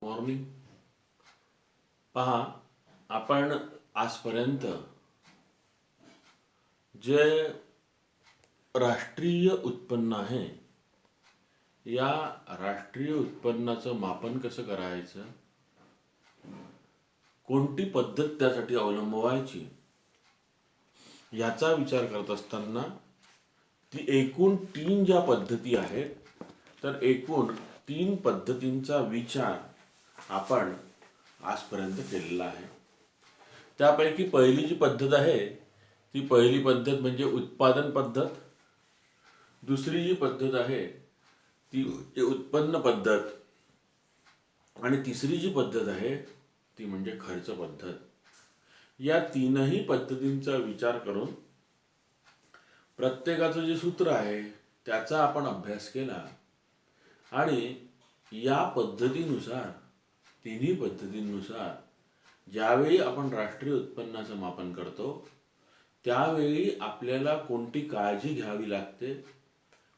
Morning. पहा, आपण आजपर्यंत जे राष्ट्रीय उत्पन्न आहे, या राष्ट्रीय उत्पन्नाचं मापन कसं करायचं, कोणती पद्धत त्यासाठी अवलंबवायची, याचा विचार करत असताना ती एकूण 3 ज्या पद्धती आहेत, तर एकूण 3 पद्धतींचा विचार आपण आजपर्यंत केलेला आहे. त्यापैकी पहिली जी पद्धत आहे, ती पहिली पद्धत म्हणजे उत्पादन पद्धत. दुसरी जी पद्धत आहे ती उत्पन्न पद्धत. आणि तिसरी जी पद्धत आहे ती म्हणजे खर्च पद्धत. या तीनही पद्धतींचा विचार करून प्रत्येकाचं जे सूत्र आहे त्याचा आपण अभ्यास केला आणि या पद्धतीनुसार, तिन्ही पद्धतींनुसार ज्यावेळी आपण राष्ट्रीय उत्पन्नाचं मापन करतो त्यावेळी आपल्याला कोणती काळजी घ्यावी लागते,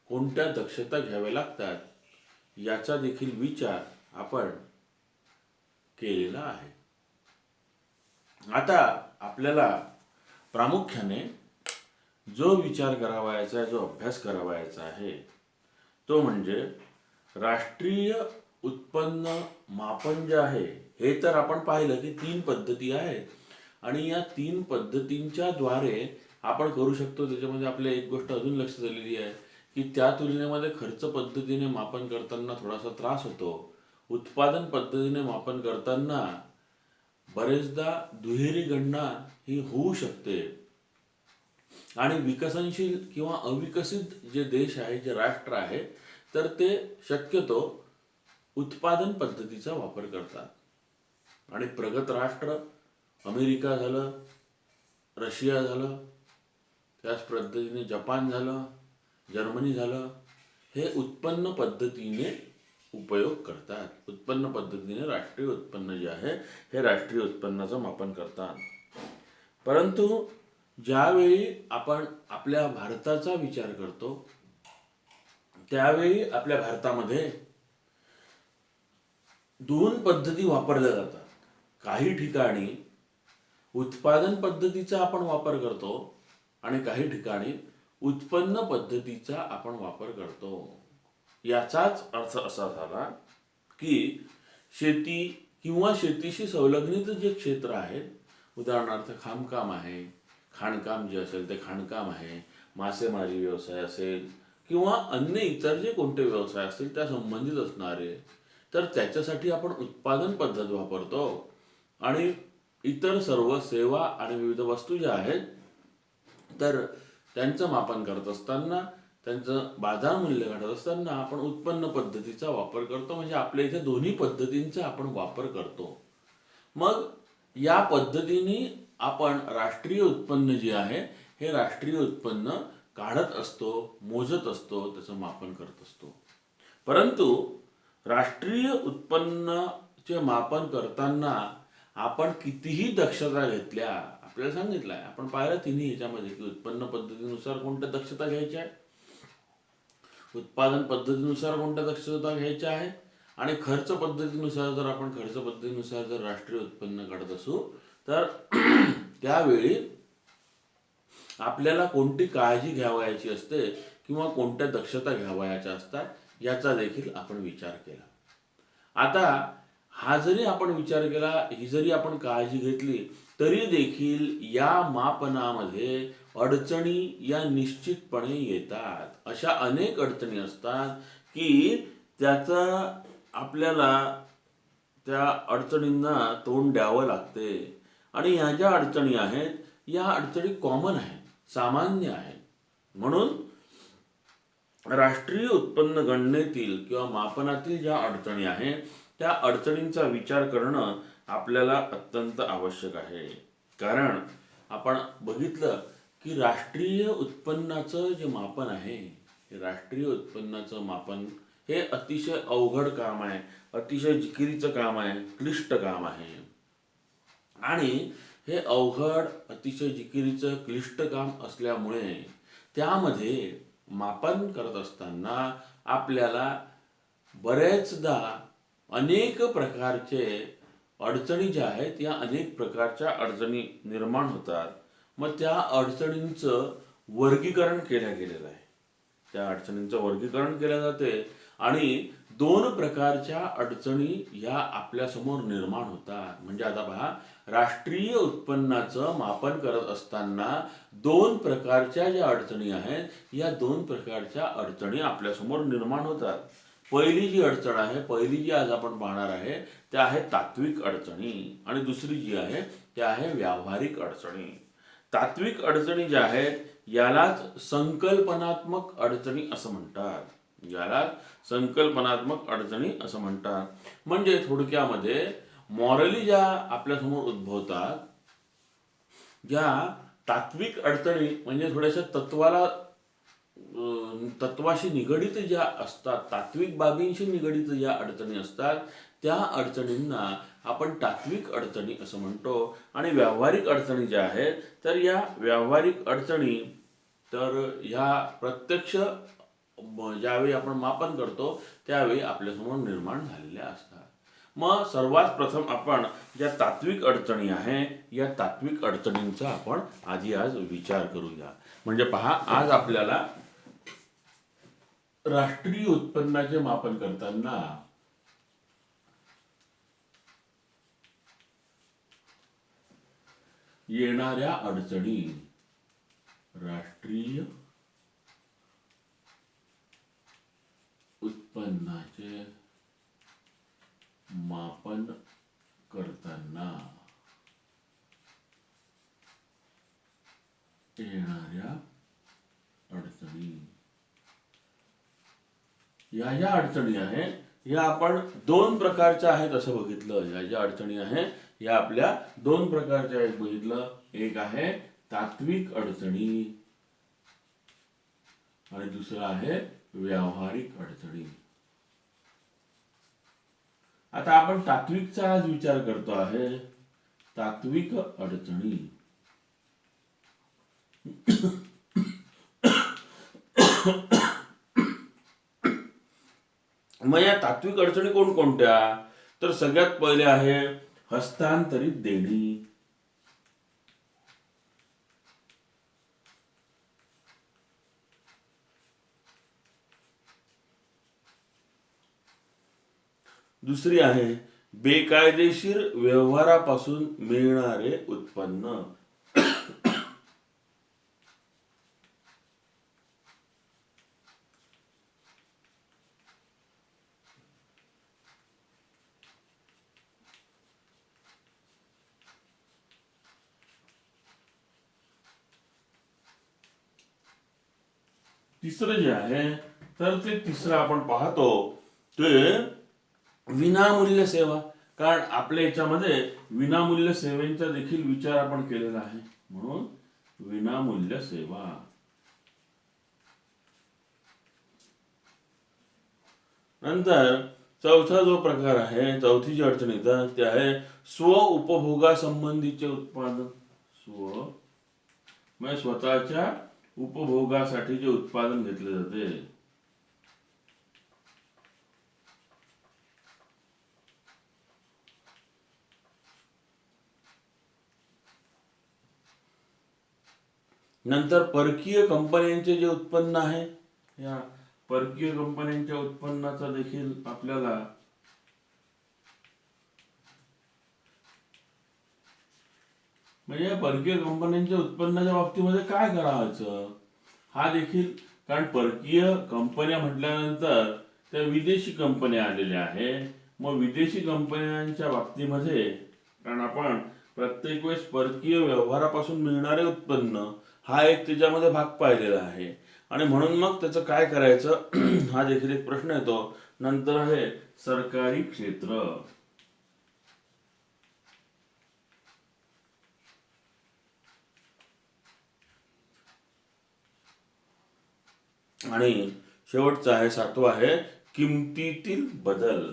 कोणत्या दक्षता घ्याव्या लागतात, याचा देखील विचार आपण केलेला आहे. आता आपल्याला प्रामुख्याने जो विचार करावायचा आहे, जो अभ्यास करावायचा आहे, तो म्हणजे राष्ट्रीय उत्पन्न मापन जे आहे, हे तर आपण पाहिलं की 3 पद्धती आहेत आणि या 3 पद्धतींच्या द्वारे आपण करू शकतो. त्याच्यामध्ये आपल्या एक गोष्ट अजून लक्षात आलेली आहे की त्या तुलनेमध्ये खर्च पद्धतीने मापन करताना थोडासा त्रास होतो. उत्पादन पद्धतीने मापन करताना बरेचदा दुहेरी गणना ही होऊ शकते आणि विकसनशील किंवा अविकसित जे देश आहे, जे राष्ट्र आहे, तर ते शक्यतो उत्पादन पद्धतीचा वापर करतात आणि प्रगत राष्ट्र अमेरिका झालं, रशिया झालं, त्याच पद्धतीने जपान झालं, जर्मनी झालं, हे उत्पन्न पद्धतीने उपयोग करतात. उत्पन्न पद्धतीने राष्ट्रीय उत्पन्न जे आहे हे राष्ट्रीय उत्पन्नाचं मापन करतात. परंतु ज्यावेळी आपण आपल्या भारताचा विचार करतो त्यावेळी आपल्या भारतामध्ये 2 पद्धती वापरल्या जातात. काही ठिकाणी उत्पादन पद्धतीचा आपण वापर करतो आणि काही ठिकाणी उत्पन्न पद्धतीचा आपण वापर करतो. याचाच अर्थ असा झाला की शेती किंवा शेतीशी संलग्नित जे क्षेत्र आहेत, उदाहरणार्थ खाणकाम आहे, खाणकाम जे असेल ते खाणकाम आहे, मासेमारी व्यवसाय असेल किंवा अन्य इतर जे कोणते व्यवसाय असतील त्या संबंधित असणारे, तर त्याच्यासाठी आपण उत्पादन पद्धत वापरतो. आणि इतर सर्व सेवा आणि विविध वस्तू ज्या आहेत, तर त्यांचं मापन करत असताना, त्यांचं बाजार मूल्य काढत असताना आपण उत्पन्न पद्धतीचा वापर करतो. म्हणजे आपल्या इथे दोन्ही पद्धतींचा आपण वापर करतो. मग या पद्धतीने आपण राष्ट्रीय उत्पन्न जे आहे हे राष्ट्रीय उत्पन्न काढत असतो, मोजत असतो, त्याचं मापन करत असतो. परंतु राष्ट्रीय उत्पन्नाचे मापन करताना आपण कितीही दक्षता घेतल्या, आपल्याला सांगितलं आहे, आपण पाहिलं तिन्ही ह्याच्यामध्ये की उत्पन्न पद्धतीनुसार कोणत्या दक्षता घ्यायच्या आहे, उत्पादन पद्धतीनुसार कोणत्या दक्षता घ्यायच्या आहेत आणि खर्च पद्धतीनुसार जर आपण खर्च पद्धतीनुसार जर राष्ट्रीय उत्पन्न काढत असू तर त्यावेळी आपल्याला कोणती काळजी घ्यावयाची असते किंवा कोणत्या दक्षता घ्यावयाच्या असतात, याचा देखील आपण विचार केला. आता हा जरी आपण विचार केला, ही जरी आपण काळजी घेतली, तरी देखील या मापनामध्ये अडचणी या निश्चितपणे येतात. अशा अनेक अडचणी असतात की त्याचा आपल्याला त्या अडचणींना तोंड द्यावं लागते. आणि ह्या ज्या अडचणी आहेत, या अडचणी कॉमन आहेत, सामान्य आहेत. म्हणून राष्ट्रीय उत्पन्न गणनेतील किंवा मापनातील ज्या अडचणी आहेत, त्या अडचणींचा विचार करणं आपल्याला अत्यंत आवश्यक आहे. कारण आपण बघितलं की राष्ट्रीय उत्पन्नाचं जे मापन आहे, हे राष्ट्रीय उत्पन्नाचं मापन हे अतिशय अवघड काम आहे, अतिशय जिकिरीचं काम आहे, क्लिष्ट काम आहे. आणि हे अवघड, अतिशय जिकिरीचं, क्लिष्ट काम असल्यामुळे त्यामध्ये मापन करत असताना आपल्याला बरेचदा अनेक प्रकारचे अडचणी ज्या आहेत या अनेक प्रकारच्या अडचणी निर्माण होतात. मग त्या अडचणींचं वर्गीकरण केलं गेलेलं आहे. त्या अडचणींचं वर्गीकरण केलं जाते आणि दोन प्रकारच्या अडचणी या आपल्यासमोर निर्माण होतात. म्हणजे आता पहा, राष्ट्रीय उत्पन्नाचं मापन करत असताना दोन प्रकारच्या ज्या अडचणी आहेत या दोन प्रकारच्या अडचणी आपल्यासमोर निर्माण होतात. पहिली जी अडचण आहे, पहिली जी आज आपण पाहणार आहे त्या आहे तात्विक अडचणी आणि दुसरी जी आहे त्या आहे व्यावहारिक अडचणी. तात्विक अडचणी ज्या आहेत यालाच संकल्पनात्मक अडचणी असं म्हणतात. याला संकल्पनात्मक अडचणी असं म्हणतात. म्हणजे थोडक्यामध्ये मॉरली ज्या आपल्यासमोर उद्भवतात, ज्या तात्विक अडचणी म्हणजे थोड्याशा तत्वाशी निगडित ज्या असतात, तात्विक बाबींशी निगडित ज्या अडचणी असतात त्या अडचणींना आपण तात्विक अडचणी असं म्हणतो. आणि व्यावहारिक अडचणी ज्या आहेत तर या व्यावहारिक अडचणी तर ह्या प्रत्यक्ष ज्यावेळी आपण मापन करतो त्यावेळी आपल्यासमोर निर्माण झालेल्या असतात. मग सर्वात प्रथम आपण ज्या तात्विक अडचणी आहे या तात्विक अडचणींचा आपण आज विचार करूया. म्हणजे पहा, आज आपल्याला राष्ट्रीय उत्पन्नाचे मापन करताना येणाऱ्या अडचणी, राष्ट्रीय उत्पन्नाचे मापन करताना येणाऱ्या अडचणी, या ज्या अडचणी आहेत या आपण दोन प्रकारच्या आहेत असं बघितलं. या ज्या अडचणी आहेत या आपल्या दोन प्रकारच्या आहेत बघितलं. एक आहे तात्विक अडचणी आणि दुसरा आहे व्यावहारिक अडचणी. आता आपण तात्विकचा आज विचार करतो आहे. तात्विक अडचणी मग या तात्विक अडचणी कोणकोणत्या, तर सगळ्यात पहिले आहे हस्तांतरित देणी. दुसरी आहे बेकायदेशीर व्यवहारापासून मिळणारे उत्पन्न. तिसरं जे आहे तर ते तिसरं आपण पाहतो ते विनामूल्य सेवा. कारण आपल्या याच्यामध्ये विनामूल्य सेवेचा देखील विचार आपण केलेला आहे, म्हणून विनामूल्य सेवा. नंतर चौथा जो प्रकार आहे, चौथी जी अडचण येतात ते आहे स्व उपभोगासंबंधीचे उत्पादन. म्हणजे स्वतःच्या उपभोगासाठी जे उत्पादन घेतले जाते. नंतर परकीय कंपन्यांचे जे उत्पन्न आहे या परकीय कंपन्यांच्या उत्पन्नाचा देखील आपल्याला म्हणजे या परकीय कंपन्यांच्या उत्पन्नाच्या बाबतीमध्ये काय करायचं हा देखील. कारण परकीय कंपन्या म्हटल्यानंतर त्या विदेशी कंपन्या आलेल्या आहेत. मग विदेशी कंपन्यांच्या बाबतीमध्ये कारण आपण प्रत्येक वेळेस परकीय व्यवहारापासून मिळणारे उत्पन्न हा एक त्याच्यामध्ये भाग पाहिलेला आहे आणि म्हणून मग त्याचं काय करायचं हा देखील एक प्रश्न येतो. नंतर आहे सरकारी क्षेत्र. आणि शेवटचा आहे सातवा आहे किमतीतील बदल.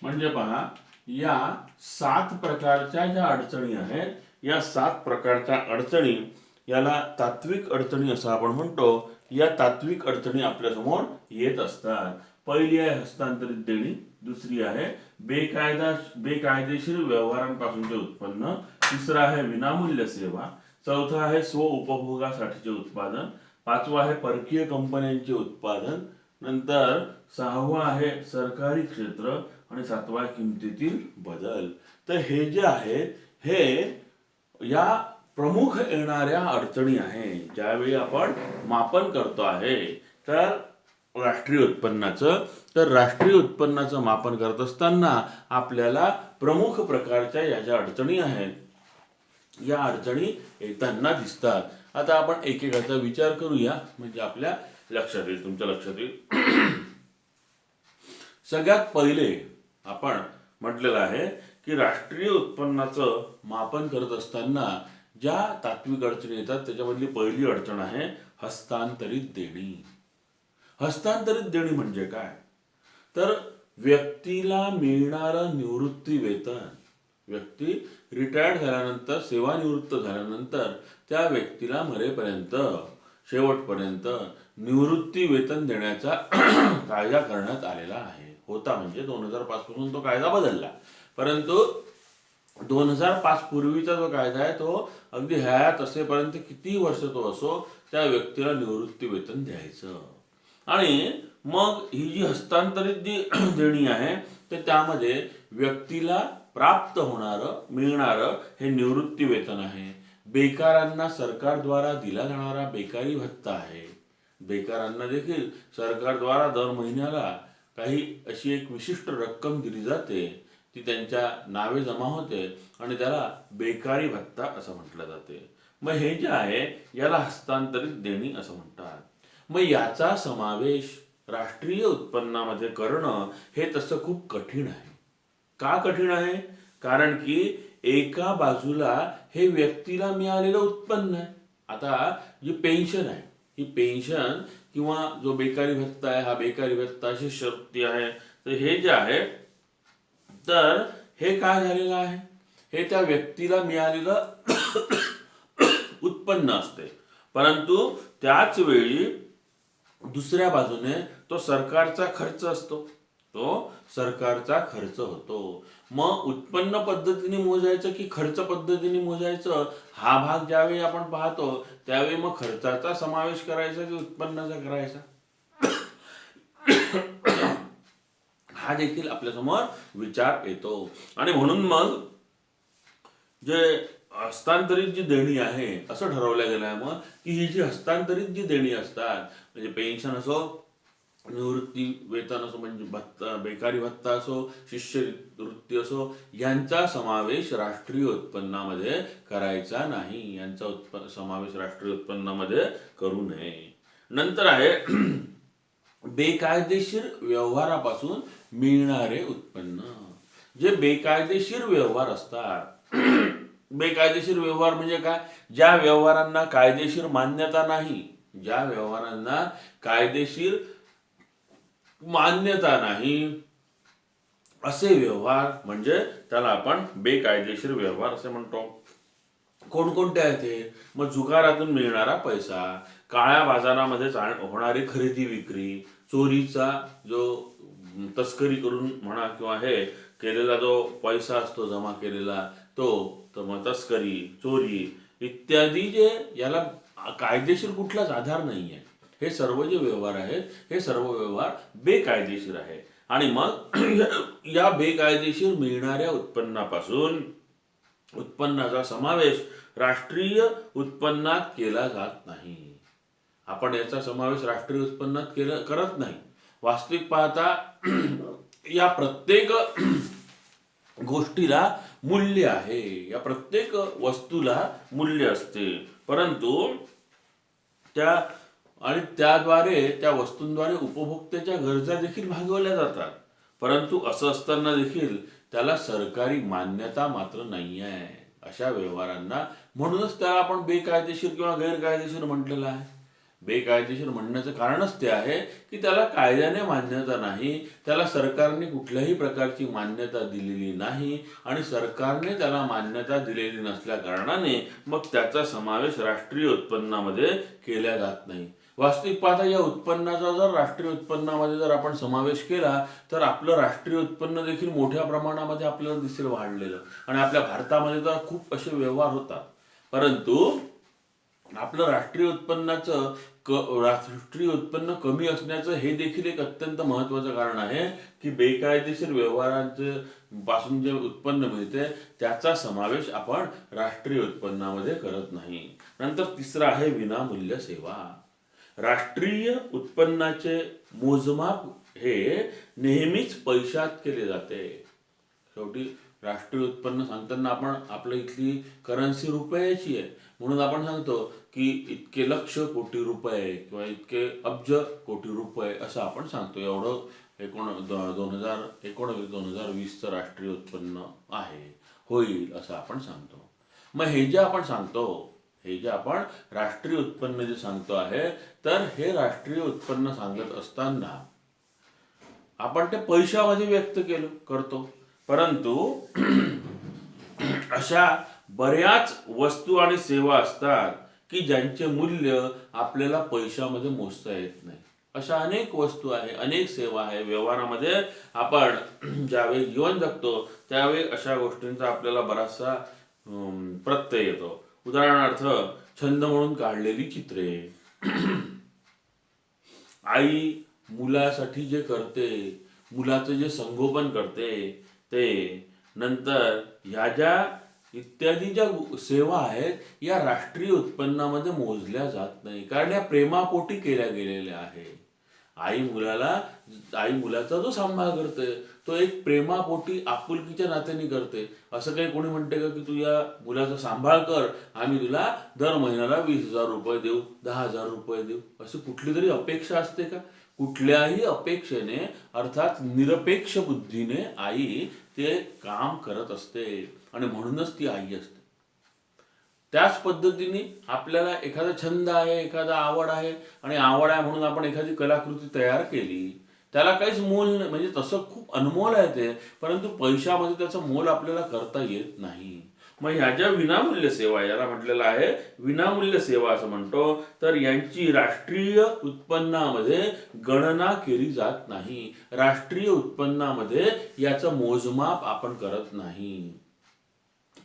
म्हणजे पहा, या 7 प्रकारच्या ज्या अडचणी आहेत, या 7 प्रकारच्या अडचणी याला तात्विक अडचणी असं आपण म्हणतो. या तात्विक अडचणी आपल्यासमोर येत असतात. पहिली आहे हस्तांतरित देणी, दुसरी आहे बेकायदेशीर व्यवहारांपासूनचे उत्पन्न, तिसरा आहे विनामूल्य सेवा, चौथा आहे स्व उपभोगासाठीचे उत्पादन, पाचवा आहे परकीय कंपन्यांचे उत्पादन, नंतर सहावा आहे सरकारी क्षेत्र आणि सातवा आहे किमतीतील बदल. तर हे जे आहेत हे या प्रमुख येणाऱ्या अडचणी आहेत ज्यावेळी आपण मापन करतो आहे. तर राष्ट्रीय उत्पन्नाचं मापन करत असताना आपल्याला प्रमुख प्रकारच्या या ज्या अडचणी आहेत या अडचणी येताना दिसतात. आता आपण एकेकाचा विचार करूया, म्हणजे आपल्या लक्षात येईल, तुमच्या लक्षात येईल. सगळ्यात पहिले आपण म्हटलेलं आहे की राष्ट्रीय उत्पन्नाचं मापन करत असताना ज्या तात्विक अडचणी येतात त्याच्यामधली पहिली अडचण आहे हस्तांतरित देणी. हस्तांतरित देणी म्हणजे काय? तर व्यक्तीला मिळणारं निवृत्ती वेतन, व्यक्ती रिटायर्ड झाल्यानंतर, सेवानिवृत्त झाल्यानंतर त्या व्यक्तीला मरेपर्यंत, शेवटपर्यंत निवृत्ती वेतन देण्याचा कायदा करण्यात आलेला आहे. होता म्हणजे 2005 पासून तो कायदा बदलला, परंतु 2005 पूर्वीचा जो कायदा आहे तो अगदी हयात असेपर्यंत किती वर्ष तो असो त्या व्यक्तीला निवृत्ती वेतन द्यायचं. आणि मग ही जी हस्तांतरित जी देणी आहे तर त्यामध्ये व्यक्तीला प्राप्त होणारं, मिळणारं हे निवृत्ती वेतन आहे. बेकारांना सरकारद्वारा दिला जाणारा बेकारी भत्ता आहे. बेकारांना देखील सरकारद्वारा दर महिन्याला काही अशी एक विशिष्ट रक्कम दिली जाते, ती त्यांच्या नावे जमा होते आणि त्याला बेकारी भत्ता असं म्हटलं जाते. मग हे जे आहे याला हस्तांतरित देणी असं म्हणतात. मग याचा समावेश राष्ट्रीय उत्पन्नामध्ये करणं हे तसं खूप कठीण आहे. का कठीण आहे? कारण की एका बाजूला हे व्यक्तीला मिळालेलं उत्पन्न आहे. आता जी पेन्शन आहे, ही पेन्शन किंवा जो बेकारी भत्ता आहे, हा बेकारी भत्ता शिष्यवृत्ती आहे, तर हे जे आहे तर हे काय झालेलं आहे, हे त्या व्यक्तीला मिळालेलं उत्पन्न असते. परंतु त्याच वेळी दुसऱ्या बाजूने तो सरकारचा खर्च असतो, तो सरकारचा खर्च होतो. मग उत्पन्न पद्धतीने मोजायचं की खर्च पद्धतीने मोजायचं, हा भाग ज्यावेळी आपण पाहतो त्यावेळी मग खर्चाचा समावेश करायचा की उत्पन्नाचा करायचा, हा देखील आपल्यासमोर विचार येतो. आणि म्हणून मग जे हस्तांतरित जी देणी आहे असं ठरवलं गेलं आहे मग की ही जी हस्तांतरित जी देणी असतात, म्हणजे पेन्शन असो, निवृत्ती वेतन असो, म्हणजे भत्ता, बेकारी भत्ता असो, शिष्यवृत्ती असो, यांचा समावेश राष्ट्रीय उत्पन्नामध्ये करायचा नाही. यांचा समावेश राष्ट्रीय उत्पन्नामध्ये करू नये. नंतर आहे बेकायदेशीर व्यवहारापासून मिळणारे उत्पन्न. जे बेकायदेशीर व्यवहार असतात, बेकायदेशीर व्यवहार म्हणजे काय? ज्या व्यवहारांना कायदेशीर मान्यता नाही, ज्या व्यवहारांना कायदेशीर मान्यता नाही असे व्यवहार म्हणजे त्याला आपण बेकायदेशीर व्यवहार असे म्हणतो. कोणकोणते आहेत ते? मग जुगारातून मिळणारा पैसा, काळ्या बाजारामध्ये होणारी खरेदी विक्री, चोरीचा जो तस्करी करून म्हणा किंवा हे केलेला जो पैसा असतो जमा केलेला तो, तर मग तस्करी, चोरी इत्यादी जे याला कायदेशीर कुठलाच आधार नाहीये, हे सर्व जे व्यवहार आहेत हे सर्व व्यवहार बेकायदेशीर आहे. आणि मग या बेकायदेशीर मिळणाऱ्या उत्पन्नापासून उत्पन्नाचा समावेश राष्ट्रीय उत्पन्नात केला जात नाही. आपण याचा समावेश राष्ट्रीय उत्पन्नात करत नाही. वास्तविक पाहता या प्रत्येक गोष्टीला मूल्य आहे, या प्रत्येक वस्तूला मूल्य असते, परंतु त्याद्वारे त्या वस्तूंद्वारे उपभोक्त्याच्या गरजा देखील भागवल्या जातात. परंतु असं असताना देखील त्याला सरकारी मान्यता मात्र नाही आहे अशा व्यवहारांना. म्हणूनच त्याला आपण बेकायदेशीर किंवा गैरकायदेशीर म्हटलेलं आहे. बेकायदेशीर म्हणण्याचं कारणच ते आहे की त्याला कायद्याने मान्यता नाही, त्याला सरकारने कुठल्याही प्रकारची मान्यता दिलेली नाही आणि सरकारने त्याला मान्यता दिलेली नसल्या कारणाने मग त्याचा समावेश राष्ट्रीय उत्पन्नामध्ये केला जात नाही. वास्तविक पाहता या उत्पन्नाचा जर राष्ट्रीय उत्पन्नामध्ये जर आपण समावेश केला तर आपलं राष्ट्रीय उत्पन्न देखील मोठ्या प्रमाणामध्ये आपल्याला दिसेल वाढलेलं, आणि आपल्या भारतामध्ये तर खूप असे व्यवहार होतात. परंतु आपलं राष्ट्रीय उत्पन्न कमी असण्याचं हे देखील एक अत्यंत महत्त्वाचं कारण आहे की बेकायदेशीर व्यवहारांचे पासून जे उत्पन्न मिळते त्याचा समावेश आपण राष्ट्रीय उत्पन्नामध्ये करत नाही. नंतर तिसरं आहे विनामूल्य सेवा. राष्ट्रीय उत्पन्नाचे मोजमाप हे नेहमीच पैशात केले जाते. शेवटी राष्ट्रीय उत्पन्न सांगताना आपण आपल्या इथली करन्सी रुपयाची आहे म्हणून आपण सांगतो की इतके लक्ष कोटी रुपये किंवा इतके अब्ज कोटी रुपये असं आपण सांगतो. एवढं 2019-2020चं राष्ट्रीय उत्पन्न आहे, होईल असं आपण सांगतो. मग हे जे आपण राष्ट्रीय उत्पन्न जे सांगतो आहे, तर हे राष्ट्रीय उत्पन्न सांगत असताना आपण ते पैशामध्ये व्यक्त करतो. परंतु अशा बऱ्याच वस्तू आणि सेवा असतात की ज्यांचे मूल्य आपल्याला पैशामध्ये मोजता येत नाही. अशा अनेक वस्तू आहे, अनेक सेवा आहे. व्यवहारामध्ये आपण ज्यावेळी जीवन जगतो त्यावेळी अशा गोष्टींचा आपल्याला बराचसा प्रत्यय येतो. उदाहरणार्थ छंद म्हणून काढलेली चित्रे, आई मुलासाठी जे करते, मुलाचं जे संगोपन करते ते, नंतर ह्या ज्या इत्यादी ज्या सेवा आहेत या राष्ट्रीय उत्पन्नामध्ये मोजल्या जात नाही, कारण या प्रेमापोटी केल्या गेलेल्या आहे. आई मुलाचा जो सांभाळ करते तो एक प्रेमापोटी आपुलकीच्या नात्याने करते. असं काही कोणी म्हणते का की तू या मुलाचा सांभाळ कर, आम्ही तुला दर महिन्याला 20,000 रुपये देऊ, 10,000 रुपये देऊ, अशी कुठली तरी अपेक्षा असते का? कुठल्याही अपेक्षेने अर्थात निरपेक्ष बुद्धीने आई ते काम करत असते आणि म्हणूनच ती आई असते. त्याच पद्धतीने आपल्याला एखादा छंद आहे, एखादा आवड आहे आणि आवड आहे म्हणून आपण एखादी कलाकृती तयार केली, त्याला काहीच मोल नाही, म्हणजे तसं खूप अनमोल आहे ते, परंतु पैशामध्ये त्याचं मोल आपल्याला करता येत नाही. मग ह्या ज्या विनामूल्य सेवा, याला म्हटलेलं आहे विनामूल्य सेवा असं म्हणतो, तर यांची राष्ट्रीय उत्पन्नामध्ये गणना केली जात नाही. राष्ट्रीय उत्पन्नामध्ये याचं मोजमाप आपण करत नाही.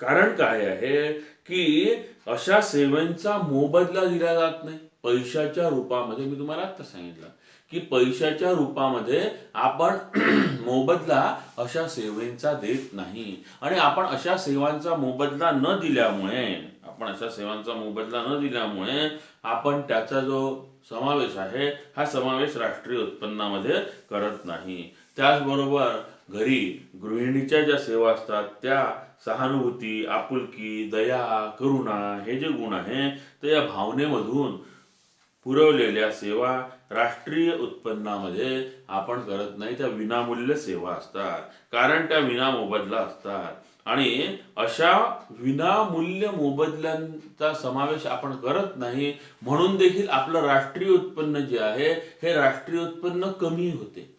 कारण काय आहे की अशा सेवांचा मोबदला दिला जात नाही पैशाच्या रूपामध्ये. मी तुम्हाला आता सांगितलं की पैशाच्या रूपामध्ये आपण मोबदला अशा सेवांचा देत नाही, आणि आपण अशा सेवांचा मोबदला न दिल्यामुळे आपण त्याचा जो समावेश आहे हा समावेश राष्ट्रीय उत्पन्नामध्ये करत नाही. त्याचबरोबर घरी गृहिणीच्या ज्या सेवा असतात त्या सहानुभूती, आपुलकी, दया, करुणा हे जे गुण आहे ते या भावनेमधून पुरवलेल्या सेवा राष्ट्रीय उत्पन्नामध्ये आपण करत नाही. त्या विनामूल्य सेवा असतात, कारण त्या विनामोबदला असतात, आणि अशा विनामूल्य मोबदल्यांचा समावेश आपण करत नाही. म्हणून देखील आपलं राष्ट्रीय उत्पन्न जे आहे हे राष्ट्रीय उत्पन्न कमी होते.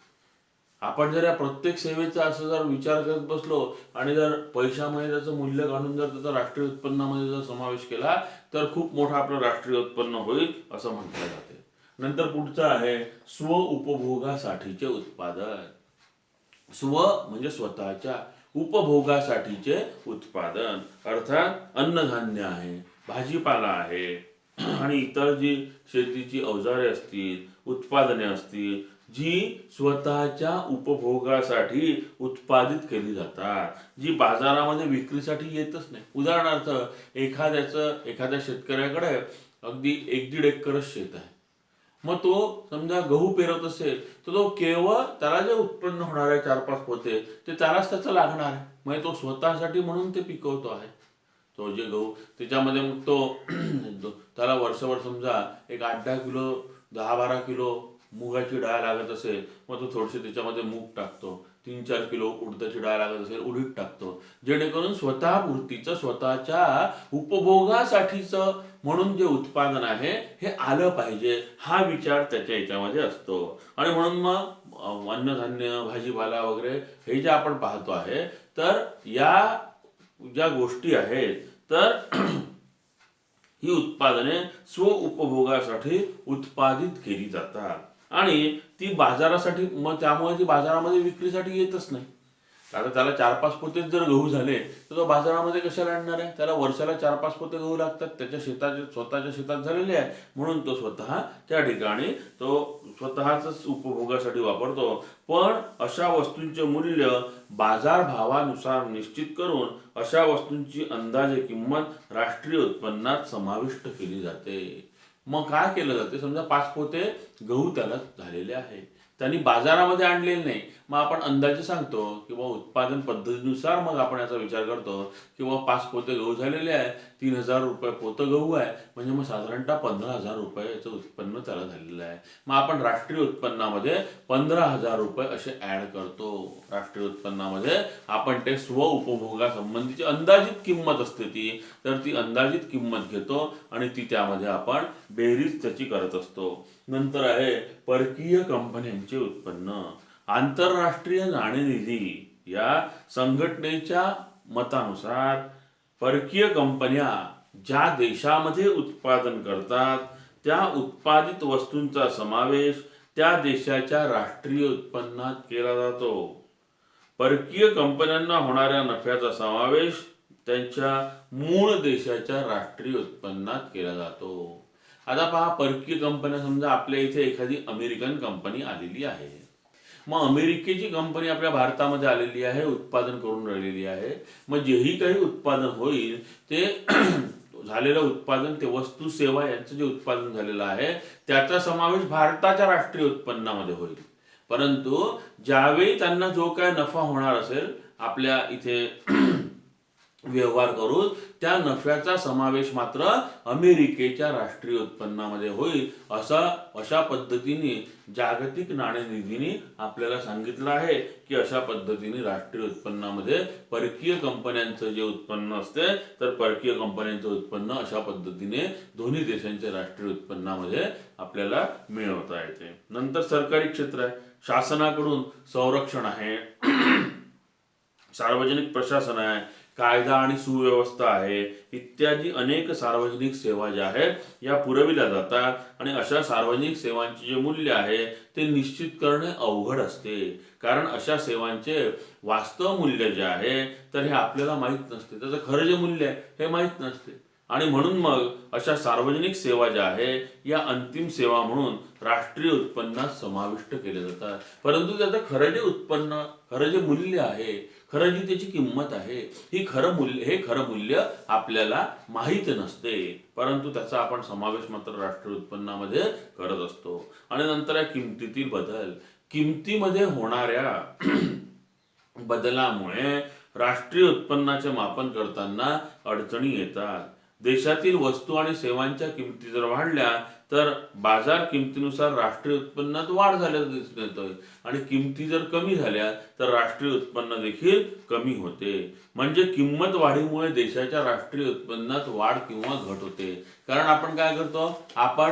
आपण जर या प्रत्येक सेवेचा असं जर विचार करत बसलो आणि जर पैशामध्ये त्याचं मूल्य काढून जर त्याचा राष्ट्रीय उत्पन्नामध्ये जर समावेश केला तर खूप मोठं आपलं राष्ट्रीय उत्पन्न होईल असं म्हटलं जाते. नंतर पुढचं आहे स्व उपभोगासाठीचे उत्पादन. स्व म्हणजे स्वतःच्या, उपभोगासाठीचे उत्पादन अर्थात अन्नधान्य आहे, भाजीपाला आहे आणि इतर जी शेतीची अवजारे असतील, उत्पादने असतील, जी स्वतःच्या उपभोगासाठी उत्पादित केली जातात, जी बाजारामध्ये विक्रीसाठी येतच नाही. उदाहरणार्थ एखाद्या शेतकऱ्याकडे अगदी 1-1.5 एकरच शेत आहे. मग तो समजा गहू पेरत असेल तर तो केवळ त्याला जे उत्पन्न होणार आहे 4-5 पोते ते त्यालाच त्याचं लागणार आहे. म्हणजे तो स्वतःसाठी म्हणून ते पिकवतो आहे. तो जे गहू त्याच्यामध्ये मग तो त्याला वर्षभर समजा एक 8-10 किलो 10-12 किलो मुगाची डाळ लागत असेल, मग तो थोडीशी त्याच्यामध्ये मूग टाकतो, 3-4 किलो उडदाची डाळ लागत असेल उडीद टाकतो, जेणेकरून स्वतः पुरतीचं स्वतःच्या उपभोगासाठीचं म्हणून जे उत्पादन आहे हे आलं पाहिजे, हा विचार त्याच्या याच्यामध्ये असतो. आणि म्हणून मग अन्नधान्य, भाजीपाला वगैरे हे जे आपण पाहतो आहे, तर या ज्या गोष्टी आहेत तर ही उत्पादने उपभोगासाठी उत्पादित केली जातात आणि ती बाजारासाठी, मग त्यामुळे ती बाजारामध्ये विक्रीसाठी येतच नाही. आता त्याला 4-5 पोते जर गहू झाले तर तो बाजारामध्ये कशाला आणणार आहे? त्याला वर्षाला 4-5 पोते गहू लागतात, त्याच्या स्वतःच्या शेतात झालेले आहे, म्हणून तो स्वतः त्या ठिकाणी तो स्वतःच उपभोगासाठी वापरतो. पण अशा वस्तूंचे मूल्य बाजारभावानुसार निश्चित करून अशा वस्तूंची अंदाजे किंमत राष्ट्रीय उत्पन्नात समाविष्ट केली जाते. मग काय केलं जाते? समजा 5 पोते गहू त्याला झालेले आहे, त्यांनी बाजारामध्ये आणलेले नाही, मग आपण अंदाजे सांगतो किंवा उत्पादन पद्धतीनुसार मग आपण याचा विचार करतो किंवा 5 पोते गहू झालेले आहे, 3,000 रुपये पोतं गहू आहे, म्हणजे मग साधारणतः 15,000 रुपयाचं उत्पन्न त्याला झालेलं आहे. मग आपण राष्ट्रीय उत्पन्नामध्ये 15,000 रुपये असे ऍड करतो. राष्ट्रीय उत्पन्नामध्ये आपण ते उपभोगासंबंधीची अंदाजित किंमत असते ती, तर ती अंदाजित किंमत घेतो आणि ती त्यामध्ये आपण बेरीज त्याची करत असतो. नंतर आहे परकीय कंपन्यांचे उत्पन्न. आंतरराष्ट्रीय नाणेनिधी या संघटनेच्या मतानुसार परकीय कंपन्या ज्या देशामध्ये उत्पादन करतात त्या उत्पादित वस्तूंचा समावेश त्या देशाच्या राष्ट्रीय उत्पन्नात केला जातो. परकीय कंपन्यांना होणाऱ्या नफ्याचा समावेश त्यांच्या मूळ देशाच्या राष्ट्रीय उत्पन्नात केला जातो. आता पहा, परकीय कंपन्या, समजा आपल्या इथे एखादी अमेरिकन कंपनी आलेली आहे, मग अमेरिकेची कंपनी आपल्या भारतामध्ये आलेली आहे, उत्पादन करून राहिलेली आहे. मग जेही काही उत्पादन होईल ते झालेलं उत्पादन, ते वस्तू सेवा यांचं जे उत्पादन झालेलं आहे त्याचा समावेश भारताच्या राष्ट्रीय उत्पन्नामध्ये होईल. परंतु ज्यावेळी त्यांना जो काय नफा होणार असेल आपल्या इथे व्यवहार करून, त्या नफ्याचा समावेश मात्र अमेरिकेच्या राष्ट्रीय उत्पन्नामध्ये होईल. अशा पद्धतीने जागतिक नाणेनिधीने आपल्याला सांगितलं आहे की अशा पद्धतीने राष्ट्रीय उत्पन्नामध्ये परकीय कंपन्यांचं जे उत्पन्न असते, तर परकीय कंपन्यांचं उत्पन्न अशा पद्धतीने दोन्ही देशांच्या राष्ट्रीय उत्पन्नामध्ये आपल्याला मिळवता येते. नंतर सरकारी क्षेत्र आहे. शासनाकडून संरक्षण आहे, सार्वजनिक प्रशासन आहे, कायदा आणि सुव्यवस्था आहे, इत्यादी अनेक सार्वजनिक सेवा ज्या आहेत या पुरविल्या जातात. आणि अशा सार्वजनिक सेवांचे जे मूल्य आहे ते निश्चित करणे अवघड असते, कारण अशा सेवांचे वास्तव मूल्य जे आहे तर हे आपल्याला माहीत नसते, त्याचं खरं जे मूल्य आहे हे माहीत नसते. आणि म्हणून मग अशा सार्वजनिक सेवा ज्या आहे या अंतिम सेवा म्हणून राष्ट्रीय उत्पन्नात समाविष्ट केल्या जातात. परंतु त्याचं खरं जे उत्पन्न, खरं जे मूल्य आहे, खरं जी त्याची किंमत आहे, हे खरं मूल्य आपल्याला माहीत नसते, परंतु त्याचा आपण समावेश मात्र राष्ट्रीय उत्पन्नामध्ये करत असतो. आणि नंतर आहे किमतीतील बदल. किमतीमध्ये होणाऱ्या बदलामुळे राष्ट्रीय उत्पन्नाचे मापन करताना अडचणी येतात. देशातील वस्तू आणि सेवांच्या किमती जर वाढल्या तर बाजार किमतीनुसार राष्ट्रीय उत्पन्नात वाढ झाल्याचं दिसून येतोय, आणि किमती जर कमी झाल्या तर राष्ट्रीय उत्पन्न देखील कमी होते. म्हणजे किंमत वाढीमुळे देशाच्या राष्ट्रीय उत्पन्नात वाढ किंवा घट होते. कारण आपण काय करतो, आपण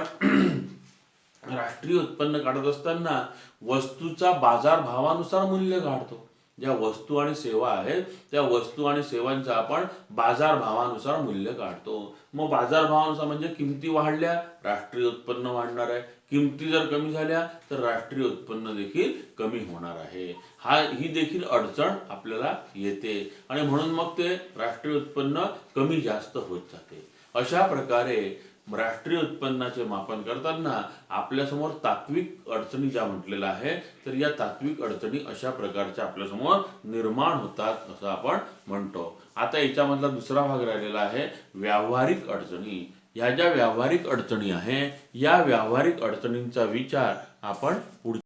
राष्ट्रीय उत्पन्न काढत असताना वस्तूचा बाजार भावानुसार मूल्य काढतो. ज्या वस्तू आणि सेवा आहेत त्या वस्तू आणि सेवांचा आपण बाजार भावानुसार मूल्य काढतो. मग बाजार भावानुसार म्हणजे किमती वाढल्या राष्ट्रीय उत्पन्न वाढणार आहे, किमती जर कमी झाल्या तर राष्ट्रीय उत्पन्न देखील कमी होणार आहे. ही देखील अडचण आपल्याला येते आणि म्हणून मग ते राष्ट्रीय उत्पन्न कमी जास्त होत जाते. अशा प्रकारे राष्ट्रीय उत्पन्नाचे मापन करताना आपल्यासमोर तात्विक अडचणी ज्या म्हटलेल्या आहे, तर या तात्विक अडचणी अशा प्रकारच्या आपल्यासमोर निर्माण होतात असं आपण म्हणतो. आता याच्यामधला दुसरा भाग राहिलेला आहे व्यावहारिक अडचणी. ह्या ज्या व्यावहारिक अडचणी आहे या व्यावहारिक अडचणींचा विचार आपण पुढे